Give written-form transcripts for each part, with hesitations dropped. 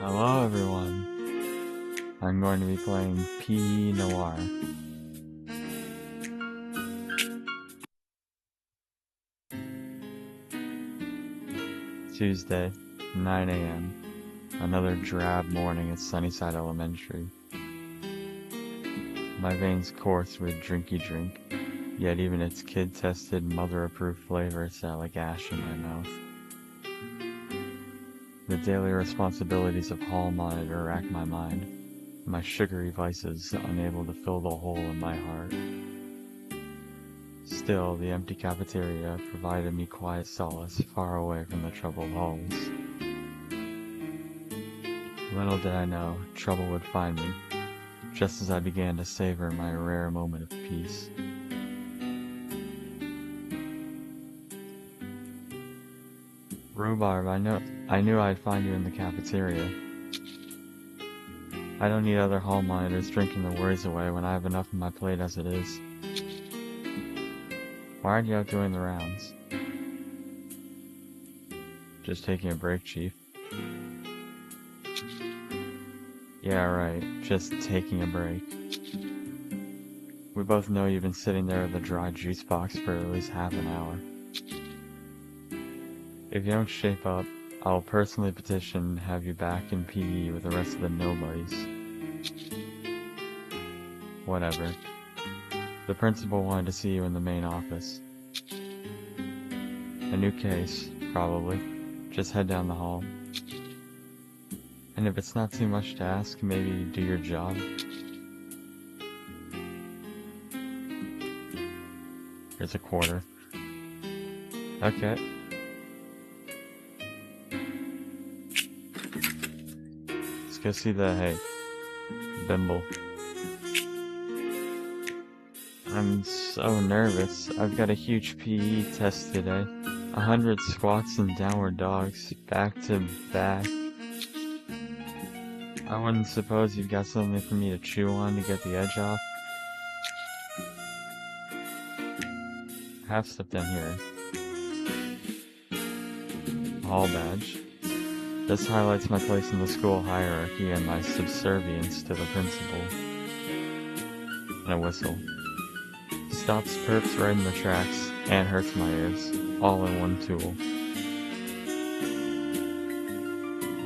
Hello everyone, I'm going to be playing Noire. Tuesday, 9 a.m. Another drab morning at Sunnyside Elementary. My veins course with drinky drink, yet even its kid-tested, mother-approved flavors sound like ash in my mouth. The daily responsibilities of hall monitor rack my mind, my sugary vices unable to fill the hole in my heart. Still, the empty cafeteria provided me quiet solace far away from the troubled halls. Little did I know, trouble would find me, just as I began to savor my rare moment of peace. Rhubarb, I knew I'd find you in the cafeteria. I don't need other hall monitors drinking the worries away when I have enough on my plate as it is. Why aren't you out doing the rounds? Just taking a break, Chief. Yeah, right, just taking a break. We both know you've been sitting there with a dry juice box for at least half an hour. If you don't shape up, I'll personally petition to have you back in PE with the rest of the nobodies. Whatever. The principal wanted to see you in the main office. A new case, probably. Just head down the hall. And if it's not too much to ask, maybe do your job. Here's a quarter. Okay. Let's go see the, bimble. I'm so nervous. I've got a huge PE test today. 100 squats and downward dogs, back to back. I wouldn't suppose you've got something for me to chew on to get the edge off? Half step down here. Hall badge. This highlights my place in the school hierarchy and my subservience to the principal. And a whistle. Stops perps right in the tracks and hurts my ears, all in one tool.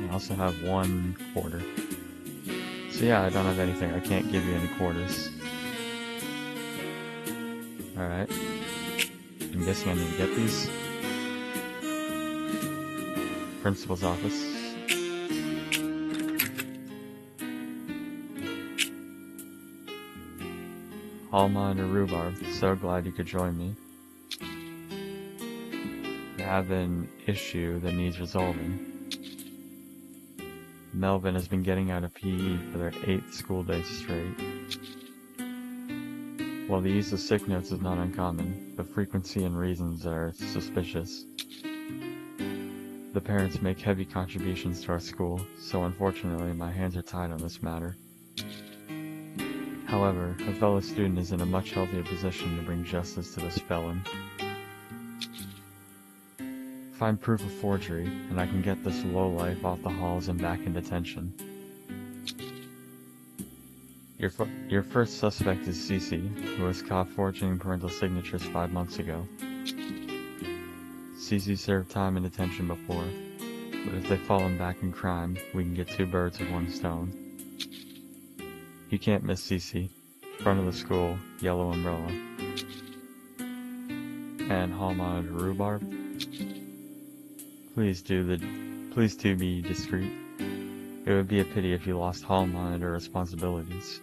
I also have 1 quarter. So yeah, I don't have anything. I can't give you any quarters. Alright. I'm guessing I need to get these. Principal's office. Hall monitor Rhubarb, so glad you could join me. I have an issue that needs resolving. Melvin has been getting out of PE for their 8th school day straight. While the use of sick notes is not uncommon, the frequency and reasons are suspicious. The parents make heavy contributions to our school, so unfortunately my hands are tied on this matter. However, a fellow student is in a much healthier position to bring justice to this felon. Find proof of forgery, and I can get this lowlife off the halls and back in detention. Your first suspect is Cece, who was caught forging parental signatures 5 months ago. Cece served time in detention before, but if they fall him back in crime, we can get 2 birds with 1 stone. You can't miss Cece. Front of the school, yellow umbrella. And hall monitor Rhubarb. Please do be discreet. It would be a pity if you lost hall monitor responsibilities.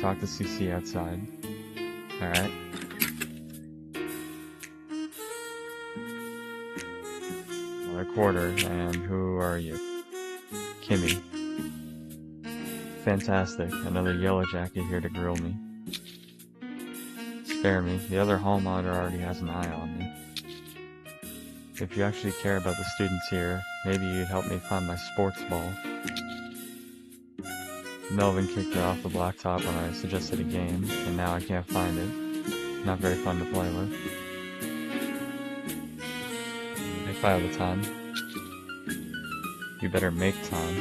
Talk to CC outside. Alright. Another quarter, and who are you? Kimmy. Fantastic, another yellow jacket here to grill me. Spare me, the other hall monitor already has an eye on me. If you actually care about the students here, maybe you'd help me find my sports ball. Melvin kicked it off the blacktop when I suggested a game, and now I can't find it. Not very fun to play with. If I have the time. You better make time.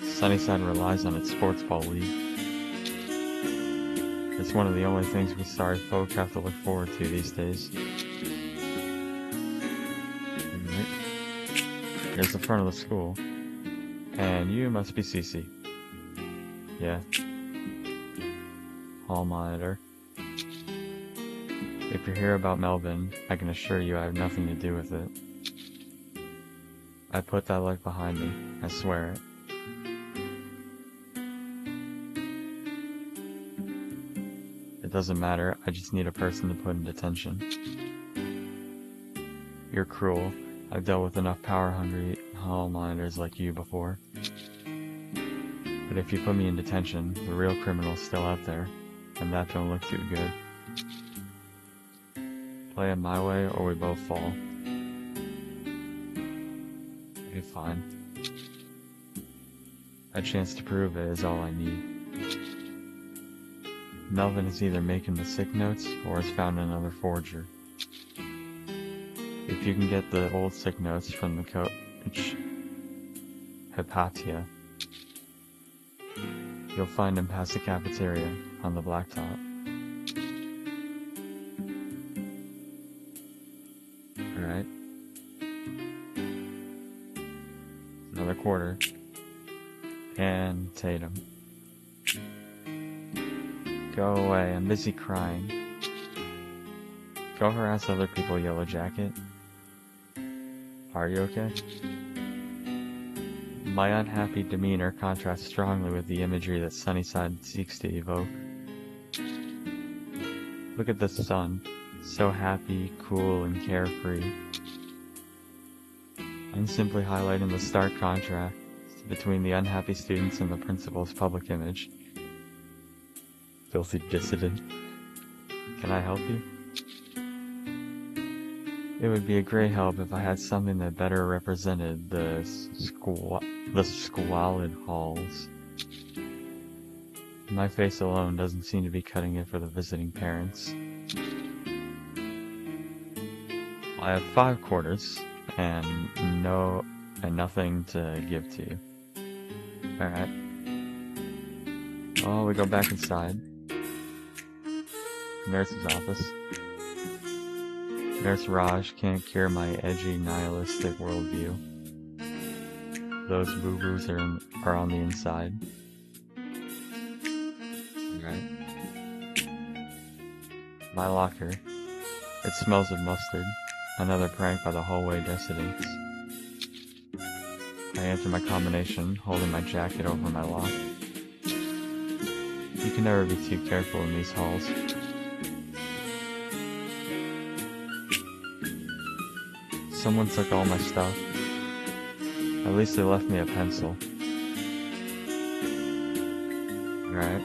Sunnyside relies on its sports ball league. It's one of the only things we sorry folk have to look forward to these days. Alright. Here's the front of the school. And you must be Cece. Yeah. Hall monitor. If you hear about Melvin, I can assure you I have nothing to do with it. I put that life behind me, I swear it. It doesn't matter, I just need a person to put in detention. You're cruel. I've dealt with enough power-hungry hall monitors like you before. But if you put me in detention, the real criminal's still out there, and that don't look too good. Play it my way, or we both fall. Okay, fine. A chance to prove it is all I need. Melvin is either making the sick notes, or has found another forger. If you can get the old sick notes from the coach Hypatia, you'll find him past the cafeteria on the blacktop. Alright. Another quarter. And Tatum. Go away, I'm busy crying. Go harass other people, Yellow Jacket. Are you okay? My unhappy demeanor contrasts strongly with the imagery that Sunnyside seeks to evoke. Look at the sun, so happy, cool, and carefree. I'm simply highlighting the stark contrast between the unhappy students and the principal's public image. Filthy dissident. Can I help you? It would be a great help if I had something that better represented the squalid halls. My face alone doesn't seem to be cutting it for the visiting parents. I have 5 quarters, and nothing to give to you. Alright. Well, we go back inside. Nurse's office. Nurse Raj can't cure my edgy, nihilistic worldview. Those boo-boos are on the inside. Alright. My locker. It smells of mustard. Another prank by the hallway dissidents. I enter my combination, holding my jacket over my lock. You can never be too careful in these halls. Someone took all my stuff. At least they left me a pencil. Alright.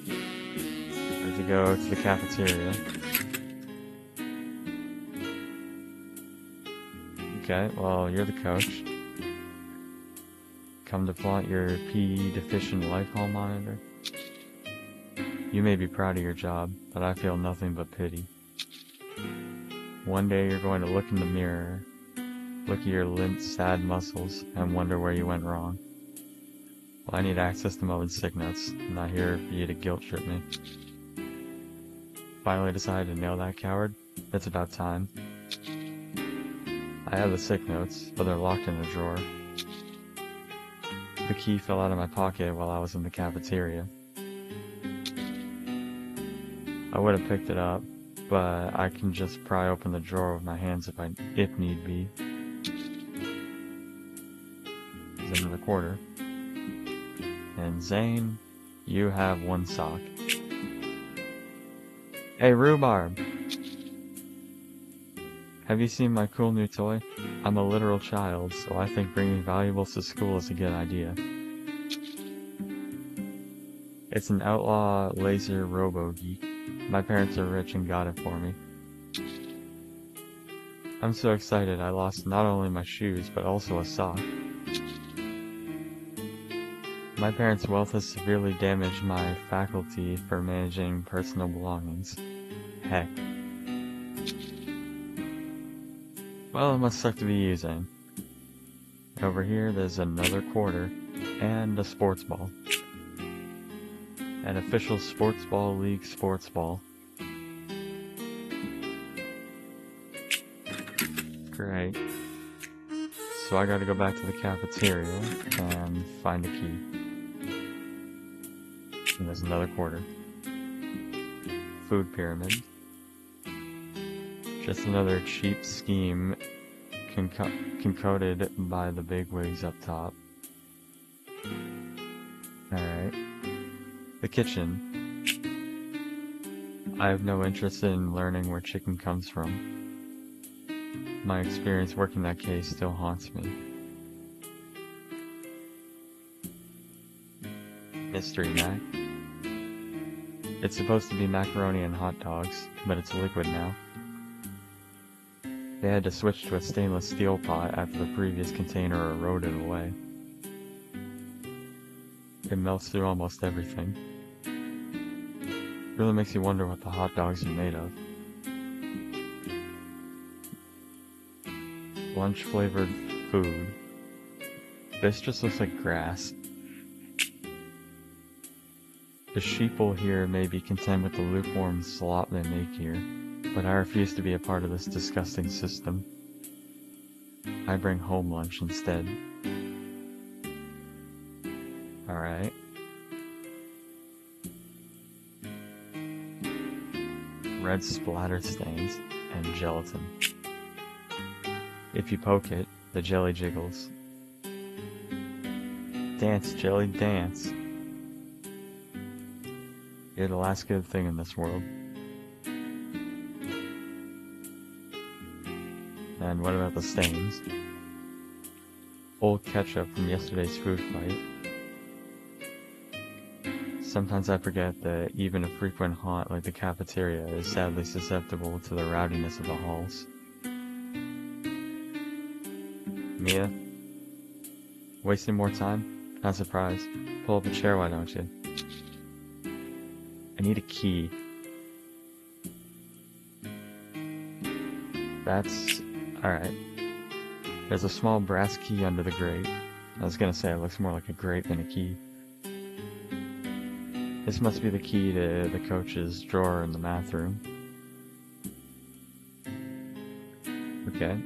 I have to go to the cafeteria. Okay, well, you're the coach. Come to flaunt your PE deficient life hall monitor? You may be proud of your job, but I feel nothing but pity. One day you're going to look in the mirror, look at your limp, sad muscles, and wonder where you went wrong. Well, I need access to Melvin's sick notes. I'm not here for you to guilt trip me. Finally decided to nail that coward? It's about time. I have the sick notes, but they're locked in a drawer. The key fell out of my pocket while I was in the cafeteria. I would have picked it up, but I can just pry open the drawer with my hands if need be. There's another quarter. And Zane, you have 1 sock. Hey, Rhubarb! Have you seen my cool new toy? I'm a literal child, so I think bringing valuables to school is a good idea. It's an outlaw laser robo-geek. My parents are rich and got it for me. I'm so excited I lost not only my shoes, but also a sock. My parents' wealth has severely damaged my faculty for managing personal belongings. Heck. Well, it must suck to be using. Over here, there's another quarter, and a sports ball. An official sports ball league sports ball. Great. So I gotta go back to the cafeteria and find the key. And there's another quarter. Food pyramid. Just another cheap scheme concocted by the bigwigs up top. Alright. The kitchen. I have no interest in learning where chicken comes from. My experience working that case still haunts me. Mystery Mac. It's supposed to be macaroni and hot dogs, but it's liquid now. They had to switch to a stainless steel pot after the previous container eroded away. It melts through almost everything. Really makes you wonder what the hot dogs are made of. Lunch-flavored food. This just looks like grass. The sheeple here may be content with the lukewarm slop they make here, but I refuse to be a part of this disgusting system. I bring home lunch instead. Alright. Red splatter stains and gelatin. If you poke it, the jelly jiggles. Dance, jelly, dance. You're the last good thing in this world. And what about the stains? Old ketchup from yesterday's food fight. Sometimes I forget that even a frequent haunt like the cafeteria is sadly susceptible to the rowdiness of the halls. Mia? Wasting more time? Not surprised. Pull up a chair, why don't you? I need a key. That's... alright. There's a small brass key under the grate. I was gonna say it looks more like a grate than a key. This must be the key to the coach's drawer in the math room. Okay.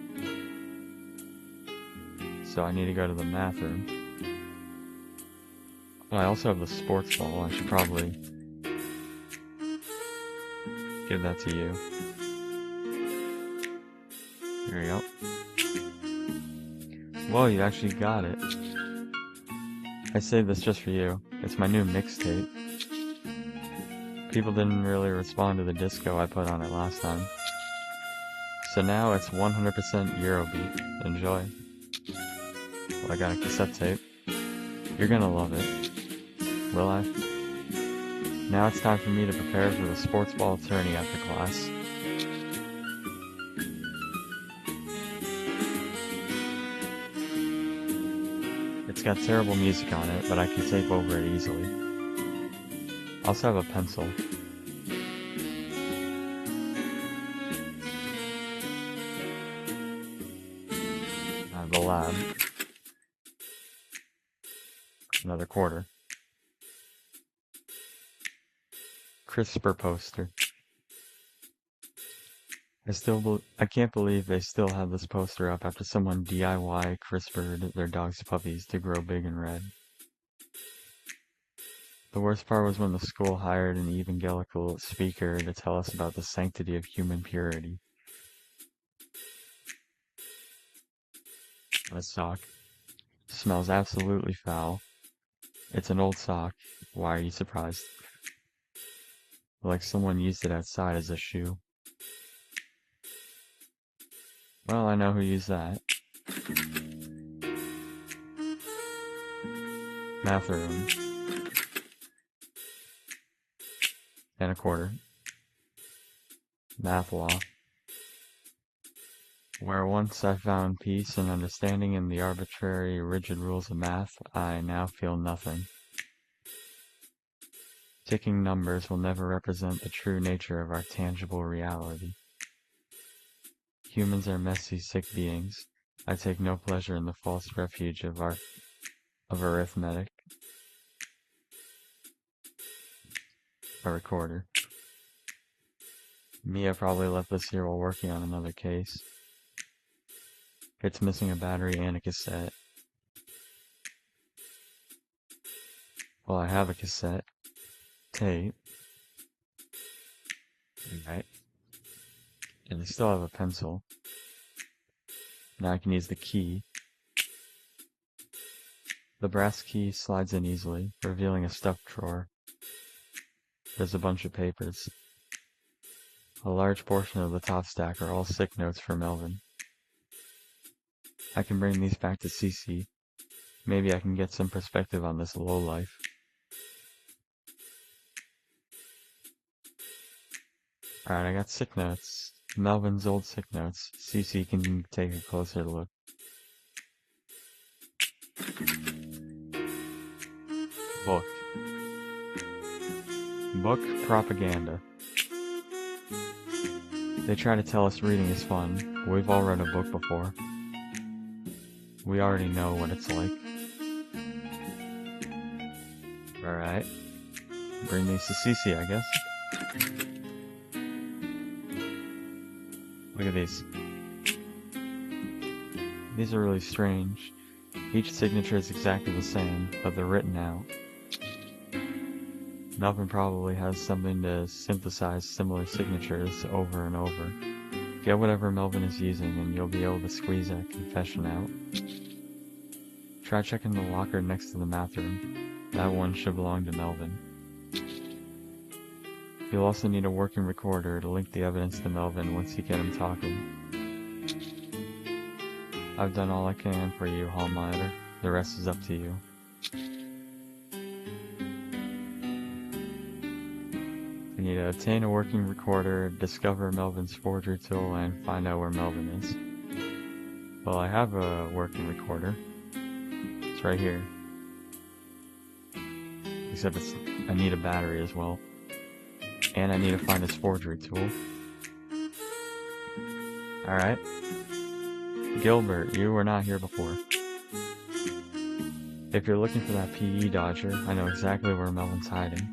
So I need to go to the math room. Well, I also have the sports ball. I should probably give that to you. There you go. Whoa, you actually got it. I saved this just for you. It's my new mixtape. People didn't really respond to the disco I put on it last time. So now it's 100% Eurobeat. Enjoy. Well, I got a cassette tape. You're gonna love it. Will I? Now it's time for me to prepare for the sports ball tourney after class. It's got terrible music on it, but I can tape over it easily. I also have a pencil. I have the lab. Another quarter. CRISPR poster. I can't believe they still have this poster up after someone DIY CRISPR'd their dog's puppies to grow big and red. The worst part was when the school hired an evangelical speaker to tell us about the sanctity of human purity. A sock. Smells absolutely foul. It's an old sock. Why are you surprised? Like someone used it outside as a shoe. Well, I know who used that. Math room. And a quarter. Math law. Where once I found peace and understanding in the arbitrary, rigid rules of math, I now feel nothing. Ticking numbers will never represent the true nature of our tangible reality. Humans are messy, sick beings. I take no pleasure in the false refuge of arithmetic. A recorder. Mia probably left this here while working on another case. It's missing a battery and a cassette. Well, I have a cassette. Tape. Right. And I still have a pencil. Now I can use the key. The brass key slides in easily, revealing a stuffed drawer. There's a bunch of papers. A large portion of the top stack are all sick notes for Melvin. I can bring these back to Cece. Maybe I can get some perspective on this lowlife. Alright, I got sick notes. Melvin's old sick notes. Cece can take a closer look. Book. Book propaganda. They try to tell us reading is fun. We've all read a book before. We already know what it's like. Alright. Bring these to Cece, I guess. Look at these. These are really strange. Each signature is exactly the same, but they're written out. Melvin probably has something to synthesize similar signatures over and over. Get whatever Melvin is using and you'll be able to squeeze that confession out. Try checking the locker next to the math room. That one should belong to Melvin. You'll also need a working recorder to link the evidence to Melvin once you get him talking. I've done all I can for you, hall monitor. The rest is up to you. You need to obtain a working recorder, discover Melvin's forgery tool, and find out where Melvin is. Well, I have a working recorder. It's right here. Except I need a battery as well. And I need to find his forgery tool. Alright. Gilbert, you were not here before. If you're looking for that PE dodger, I know exactly where Melvin's hiding.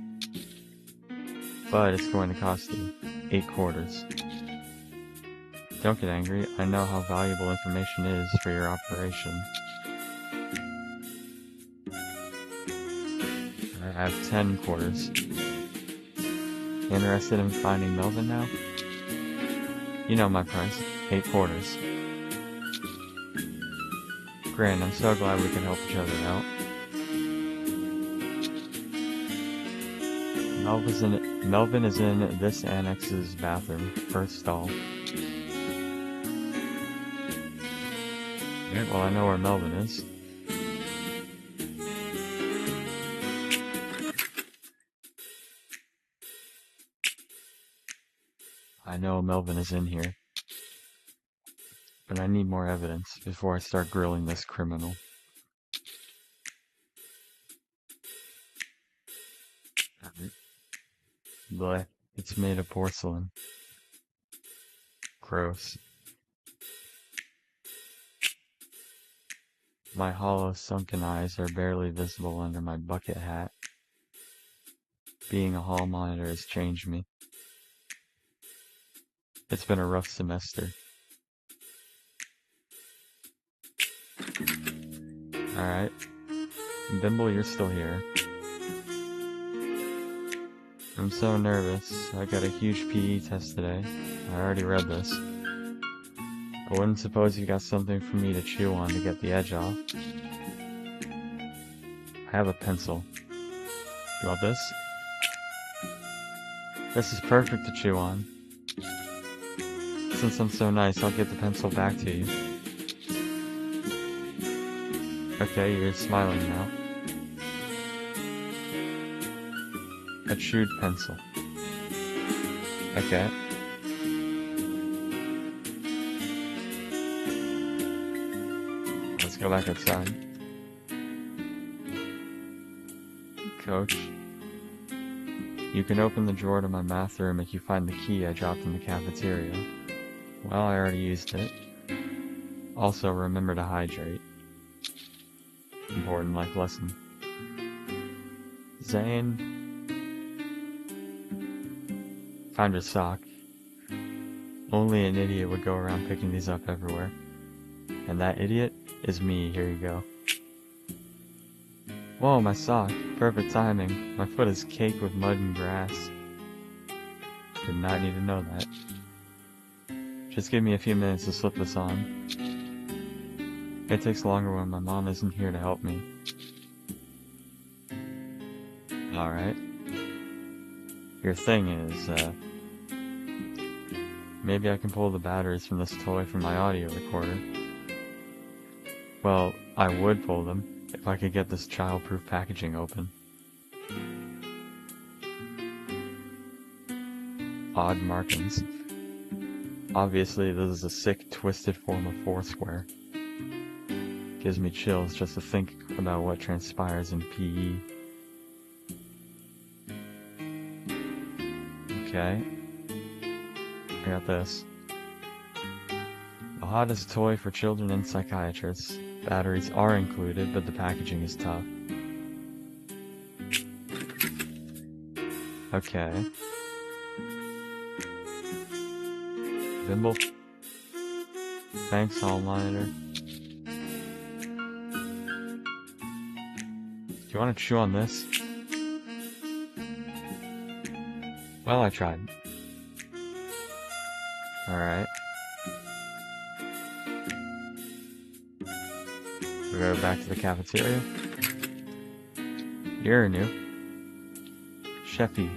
But it's going to cost you 8 quarters. Don't get angry, I know how valuable information is for your operation. I have 10 quarters. Interested in finding Melvin now? You know my price, 8 quarters. Great, I'm so glad we can help each other out. Melvin is in this annex's bathroom, first stall. Yeah, well, I know where Melvin is. I know Melvin is in here. But I need more evidence before I start grilling this criminal. Blech, it's made of porcelain. Gross. My hollow, sunken eyes are barely visible under my bucket hat. Being a hall monitor has changed me. It's been a rough semester. Alright. Bimble, you're still here. I'm so nervous. I got a huge PE test today. I already read this. I wouldn't suppose you got something for me to chew on to get the edge off. I have a pencil. You want this? This is perfect to chew on. Since I'm so nice, I'll give the pencil back to you. Okay, you're smiling now. A chewed pencil. Okay. Let's go back outside. Coach. You can open the drawer to my math room if you find the key I dropped in the cafeteria. Well, I already used it. Also, remember to hydrate. Important life lesson. Zane, found your sock. Only an idiot would go around picking these up everywhere. And that idiot is me. Here you go. Whoa, my sock. Perfect timing. My foot is caked with mud and grass. Did not need to know that. Just give me a few minutes to slip this on. It takes longer when my mom isn't here to help me. Alright. Your thing is, maybe I can pull the batteries from this toy from my audio recorder. Well, I would pull them if I could get this child-proof packaging open. Odd markings. Obviously, this is a sick, twisted form of Foursquare. Gives me chills just to think about what transpires in PE. Okay. I got this. The hottest toy for children and psychiatrists. Batteries are included, but the packaging is tough. Okay. Bimble. Thanks, Hall Monitor. Do you want to chew on this? Well, I tried. Alright. We go back to the cafeteria. You're new. Sheffy.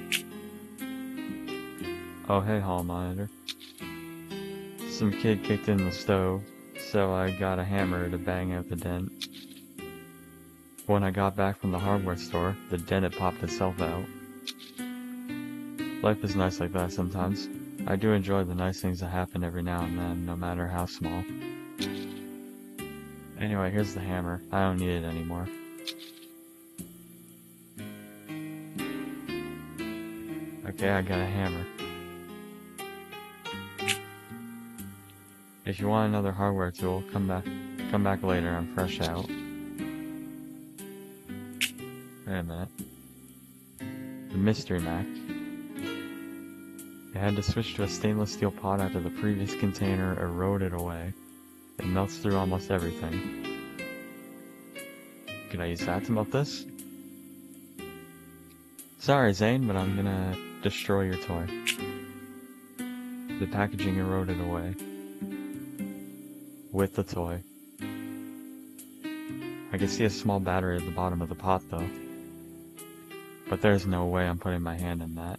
Oh, hey, Hall Monitor. Some kid kicked in the stove, so I got a hammer to bang out the dent. When I got back from the hardware store, the dent had popped itself out. Life is nice like that sometimes. I do enjoy the nice things that happen every now and then, no matter how small. Anyway, here's the hammer. I don't need it anymore. Okay, I got a hammer. If you want another hardware tool, come back later. I'm fresh out. Wait a minute. The Mystery Mac. I had to switch to a stainless steel pot after the previous container eroded away. It melts through almost everything. Can I use that to melt this? Sorry, Zane, but I'm gonna destroy your toy. The packaging eroded away. With the toy. I can see a small battery at the bottom of the pot, though. But there's no way I'm putting my hand in that.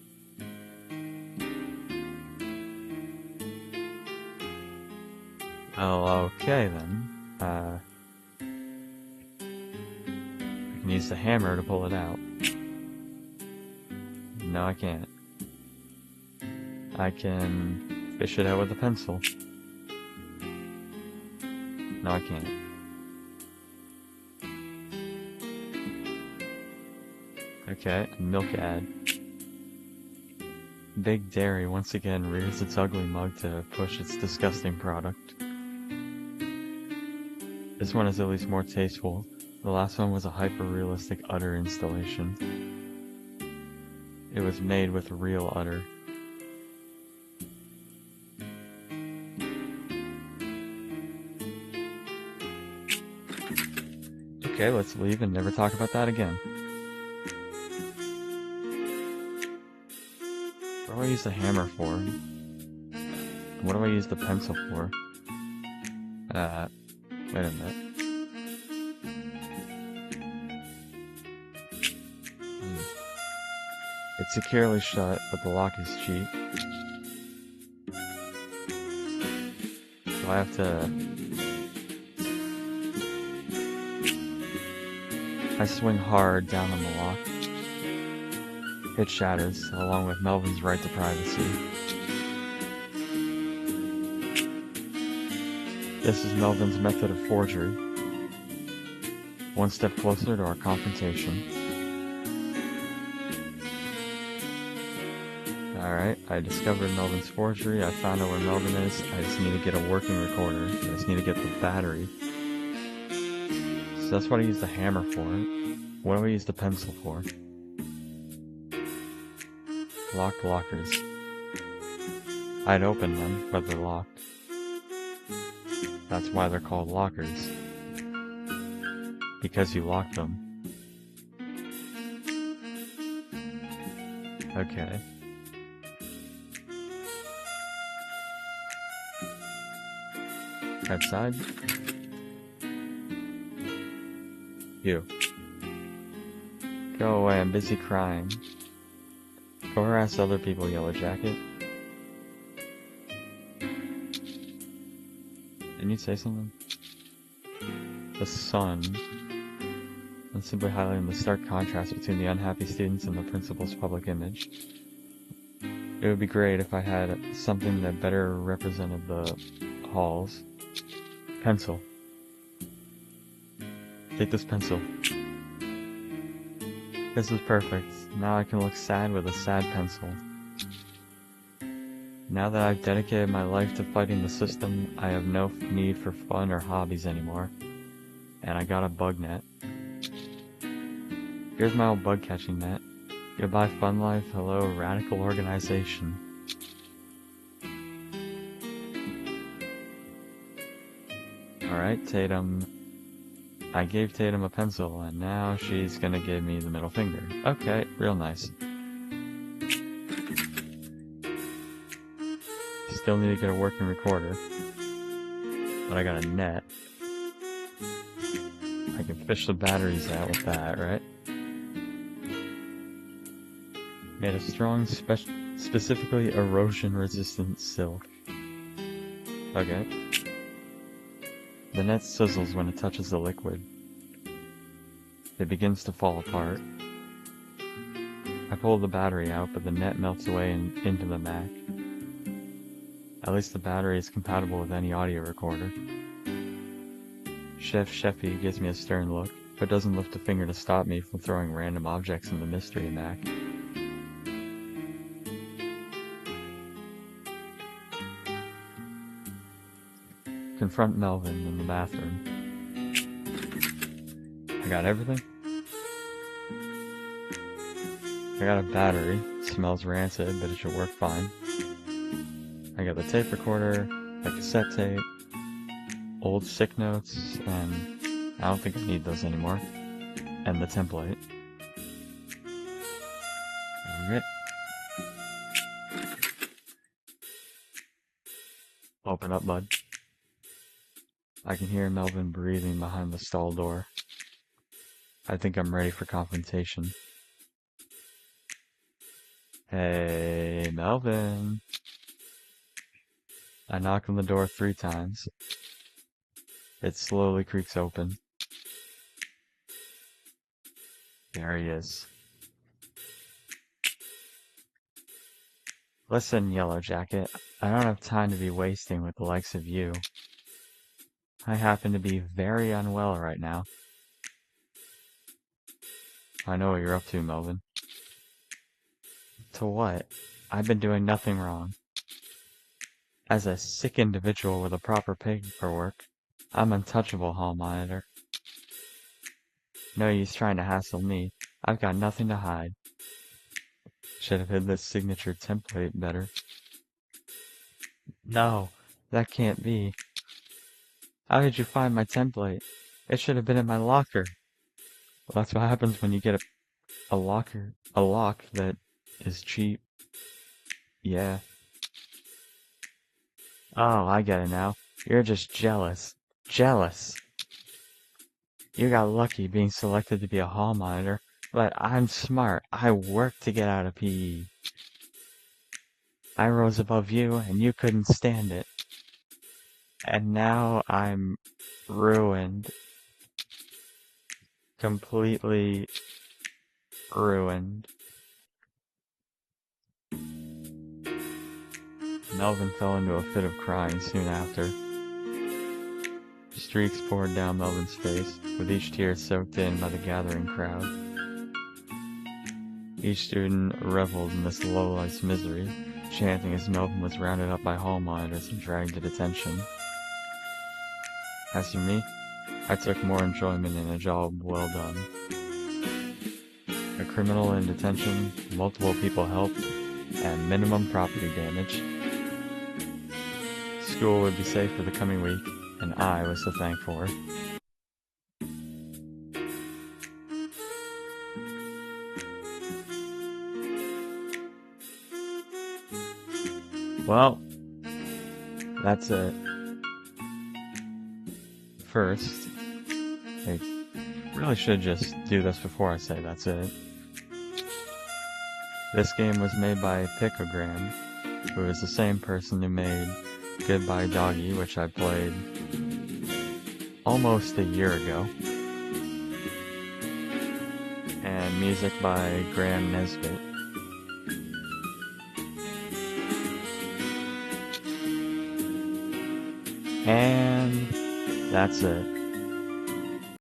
Oh, okay then. I can use the hammer to pull it out. No, I can't. I can fish it out with a pencil. No, I can't. Okay, milk ad. Big Dairy once again rears its ugly mug to push its disgusting product. This one is at least more tasteful. The last one was a hyper-realistic udder installation. It was made with real udder. Okay, let's leave and never talk about that again. What do I use the hammer for? What do I use the pencil for? Wait a minute. It's securely shut, but the lock is cheap. So I have to... I swing hard down on the lock. It shatters, along with Melvin's right to privacy. This is Melvin's method of forgery. One step closer to our confrontation. Alright, I discovered Melvin's forgery, I found out where Melvin is, I just need to get a working recorder, I just need to get the battery. So that's what I used the hammer for. What do I use the pencil for? Locked lockers. I'd open them, but they're locked. That's why they're called lockers. Because you locked them. Okay. Outside? You. Go away, I'm busy crying. Go harass other people, Yellow Jacket. Didn't you say something? The sun. And simply highlighting the stark contrast between the unhappy students and the principal's public image. It would be great if I had something that better represented the halls. Pencil. Take this pencil. This is perfect. Now I can look sad with a sad pencil. Now that I've dedicated my life to fighting the system, I have no need for fun or hobbies anymore. And I got a bug net. Here's my old bug catching net. Goodbye fun life, hello radical organization. Alright, Tatum. I gave Tatum a pencil, and now she's gonna give me the middle finger. Okay, real nice. Still need to get a working recorder. But I got a net. I can fish the batteries out with that, right? Made a strong, specifically erosion-resistant silk. Okay. The net sizzles when it touches the liquid. It begins to fall apart. I pull the battery out, but the net melts away into the Mac. At least the battery is compatible with any audio recorder. Chef Sheffy gives me a stern look, but doesn't lift a finger to stop me from throwing random objects in the mystery Mac. Confront Melvin in the bathroom. I got everything? I got a battery. Smells rancid, but it should work fine. I got the tape recorder, a cassette tape, old sick notes, and I don't think I need those anymore. And the template. Alright. Open up, bud. I can hear Melvin breathing behind the stall door. I think I'm ready for confrontation. Hey, Melvin. I knock on the door 3 times. It slowly creaks open. There he is. Listen, Yellow Jacket, I don't have time to be wasting with the likes of you. I happen to be very unwell right now. I know what you're up to, Melvin. To what? I've been doing nothing wrong. As a sick individual with a proper paperwork, I'm untouchable, hall monitor. No use trying to hassle me. I've got nothing to hide. Should have hid this signature template better. No, that can't be. How did you find my template? It should have been in my locker. Well, that's what happens when you get a lock that is cheap. Yeah. Oh, I get it now. You're just jealous. Jealous. You got lucky being selected to be a hall monitor, but I'm smart. I worked to get out of PE. I rose above you, and you couldn't stand it. And now I'm ruined. Completely ruined. Melvin fell into a fit of crying soon after. Streaks poured down Melvin's face, with each tear soaked in by the gathering crowd. Each student reveled in this low-life's misery, chanting as Melvin was rounded up by hall monitors and dragged to detention. As for me, I took more enjoyment in a job well done. A criminal in detention, multiple people helped, and minimum property damage. School would be safe for the coming week, and I was to thank for it. Well, that's it. First, I really should just do this before I say that's it. This game was made by Picogram, who is the same person who made Goodbye Doggy, which I played almost a year ago. And music by Graham Nesbitt. And that's it.